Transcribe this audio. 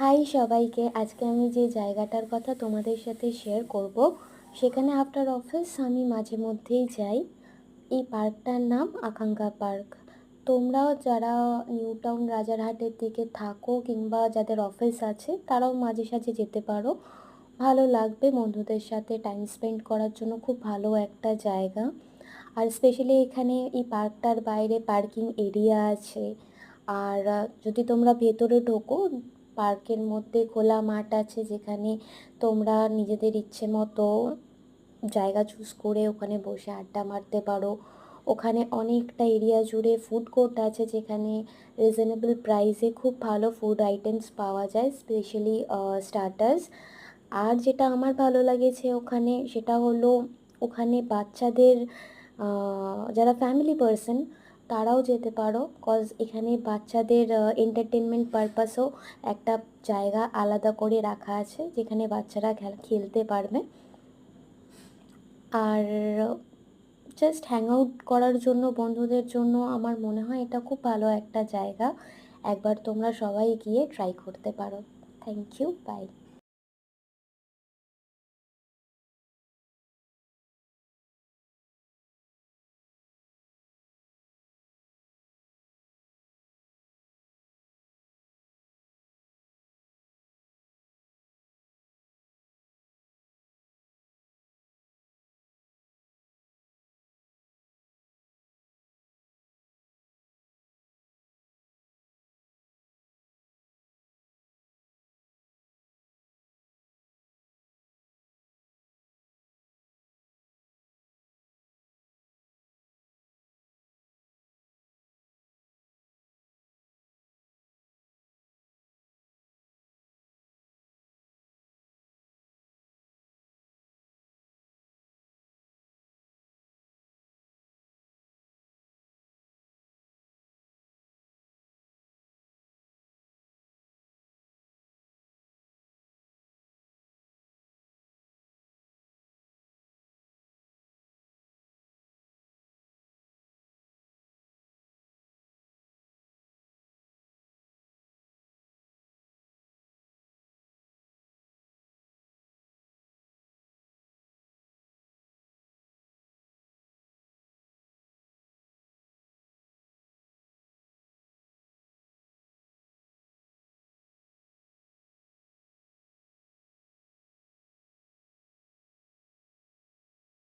High সবাইকে, আজকে আমি যে জায়গাটার কথা তোমাদের সাথে শেয়ার করব, সেখানে আফটার অফিস আমি মাঝে মধ্যেই যাই। এই পার্কটার নাম আকাঙ্ক্ষা পার্ক। তোমরাও যারা নিউ টাউন রাজারহাটের দিকে থাকো কিংবা যাদের অফিস আছে, তারাও মাঝে সাঝে যেতে পারো। ভালো লাগবে, বন্ধুদের সাথে টাইম স্পেন্ড করার জন্য খুব ভালো একটা জায়গা। আর স্পেশালি এখানে এই পার্কটার বাইরে পার্কিং এরিয়া আছে। আর যদি তোমরা ভেতরে ঢোকো, পার্কের মধ্যে খোলা মাঠ আছে, যেখানে তোমরা নিজেদের ইচ্ছে মতো জায়গা চুজ করে ওখানে বসে আড্ডা মারতে পারো। ওখানে অনেকটা এরিয়া জুড়ে ফুড কোর্ট আছে, যেখানে রিজনেবল প্রাইসে খুব ভালো ফুড আইটেমস পাওয়া যায়, স্পেশালি স্টার্টার্স। আর যেটা আমার ভালো লাগেছে ওখানে, সেটা হলো ওখানে বাচ্চাদের, যারা ফ্যামিলি পার্সন, তারাও যেতে পারো, কজ এখানে বাচ্চাদের এন্টারটেনমেন্ট পারপাসেও একটা জায়গা আলাদা করে রাখা আছে, যেখানে বাচ্চারা খেলতে পারবে। আর জাস্ট হ্যাং আউট করার জন্য, বন্ধুদের জন্য আমার মনে হয় এটা খুব ভালো একটা জায়গা। একবার তোমরা সবাই গিয়ে ট্রাই করতে পারো। Thank you, by.